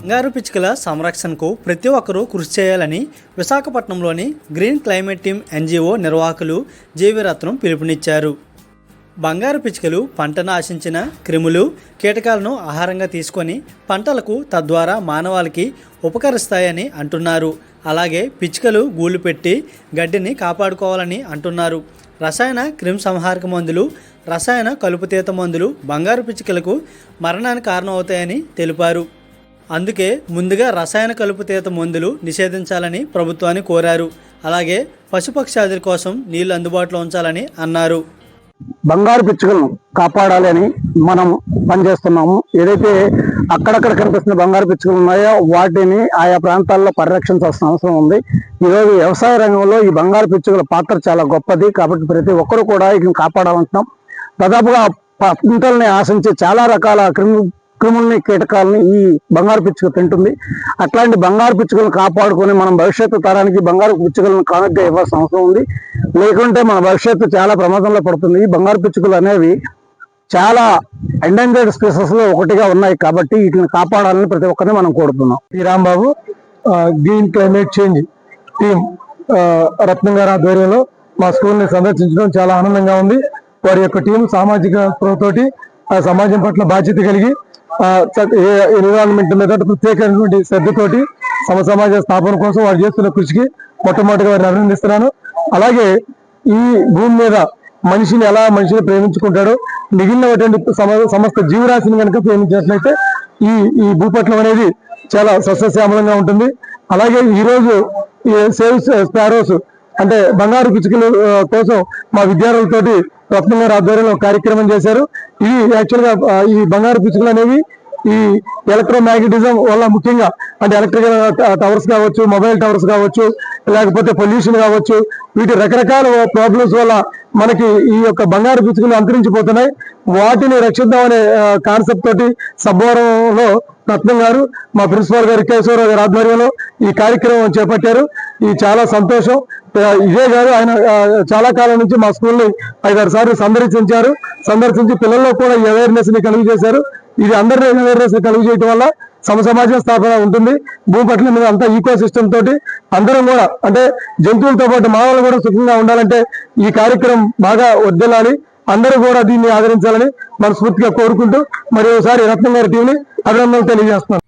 బంగారు పిచ్చుకల సంరక్షణకు ప్రతి ఒక్కరూ కృషి చేయాలని విశాఖపట్నంలోని గ్రీన్ క్లైమేట్ టీమ్ ఎన్జిఓ నిర్వాహకులు జీవిరత్నం పిలుపునిచ్చారు. బంగారు పిచ్చుకలు పంటను ఆశించిన క్రిములు, కీటకాలను ఆహారంగా తీసుకొని పంటలకు తద్వారా మానవాళికి ఉపకరిస్తాయని అంటున్నారు. అలాగే పిచ్చుకలు గూళ్ళు పెట్టి గడ్డిని కాపాడుకోవాలని అంటున్నారు. రసాయన క్రిమిసంహారక మందులు, రసాయన కలుపుతీత మందులు బంగారు పిచ్చుకలకు మరణానికి కారణమవుతాయని తెలిపారు. అందుకే ముందుగా రసాయన కలుపుతీత మందులు నిషేధించాలని ప్రభుత్వాన్ని కోరారు. అలాగే పశుపక్షాదుల కోసం నీళ్లు అందుబాటులో ఉంచాలని అన్నారు. బంగారు పిచ్చుకలను కాపాడాలి అని మనం పనిచేస్తున్నాము. ఏదైతే అక్కడక్కడ కనిపిస్తున్న బంగారు పిచ్చుకలు ఉన్నాయో వాటిని ఆయా ప్రాంతాల్లో పరిరక్షించాల్సిన అవసరం ఉంది. ఈరోజు వ్యవసాయ రంగంలో ఈ బంగారు పిచ్చుకల పాత్ర చాలా గొప్పది. కాబట్టి ప్రతి ఒక్కరు కూడా వీటిని కాపాడాలంటున్నాం. దాదాపుగా పంటల్ని ఆశించే చాలా రకాల క్రిముల్ని, కీటకాలని ఈ బంగారు పిచ్చుక తింటుంది. అట్లాంటి బంగారు పిచ్చుకలను కాపాడుకొని మనం భవిష్యత్తు తరానికి బంగారు పిచ్చుకలను కానుకగా ఇవ్వాల్సిన అవసరం ఉంది. లేకుంటే మన భవిష్యత్తు చాలా ప్రమాదంలో పడుతుంది. ఈ బంగారు పిచ్చుకలు అనేవి చాలా ఎండంజర్డ్ స్పీసెస్ లో ఒకటిగా ఉన్నాయి. కాబట్టి వీటిని కాపాడాలని ప్రతి ఒక్కరిని మనం కోరుతున్నాం. ఈ Rambabu green climate change team Ratnam గారి ఆధ్వర్యంలో మా స్కూల్ని సందర్శించడం చాలా ఆనందంగా ఉంది. వారి యొక్క టీం సామాజిక స్పృహతోటి సమాజం పట్ల బాధ్యత కలిగి ఎన్విరాన్మెంట్ మీద ప్రత్యేకమైనటువంటి శ్రద్ధతోటి సమాజ స్థాపన కోసం వారు చేస్తున్న కృషికి మొట్టమొదటిగా వారిని అభినందిస్తున్నాను. అలాగే ఈ భూమి మీద మనిషిని ప్రేమించుకుంటాడో మిగిలినటువంటి సమస్త జీవరాశిని కనుక ప్రేమించినట్లయితే ఈ భూపట్లం అనేది చాలా సస్యశ్యామలంగా ఉంటుంది. అలాగే ఈరోజు సేవ్ స్పారోస్ అంటే బంగారు పిచ్చుకల కోసం మా విద్యార్థులతోటి రత్నం గారి ఆధ్వర్యంలో కార్యక్రమం చేశారు. ఇవి యాక్చువల్ గా ఈ బంగారు పిచ్చుకలు అనేవి ఈ ఎలక్ట్రోమాగ్నెటిజం వల్ల ముఖ్యంగా అంటే ఎలక్ట్రికల్ టవర్స్ కావచ్చు, మొబైల్ టవర్స్ కావచ్చు, లేకపోతే పొల్యూషన్ కావచ్చు, వీటి రకరకాల ప్రాబ్లమ్స్ వల్ల మనకి ఈ యొక్క బంగారు పిచ్చుకలు అంతరించిపోతున్నాయి. వాటిని రక్షిద్దామనే కాన్సెప్ట్ తోటి సబ్బవరంలో రత్నం గారు, మా ప్రిన్సిపాల్ గారు కేశవరావు గారి ఆధ్వర్యంలో ఈ కార్యక్రమం చేపట్టారు. ఇది చాలా సంతోషం. ఇదే కాదు, ఆయన చాలా కాలం నుంచి మా స్కూల్ని 5-6 సార్లు సందర్శించి పిల్లల్లో కూడా ఈ అవేర్నెస్ ని కలుగు చేశారు. ఇది అందరినీ అవేర్నెస్ కలుగు చేయడం వల్ల సమాజ స్థాపన ఉంటుంది. భూపట్ల మీద అంతా ఈకో సిస్టమ్ తోటి అందరం కూడా అంటే జంతువులతో పాటు మానవులు కూడా సుఖంగా ఉండాలంటే ఈ కార్యక్రమం బాగా వర్ధిల్లాలి. అందరూ కూడా దీన్ని ఆదరించాలని మనస్ఫూర్తిగా కోరుకుంటూ మరి ఒకసారి రత్నం గారి టీంని అభినందనలు తెలియజేస్తున్నాను.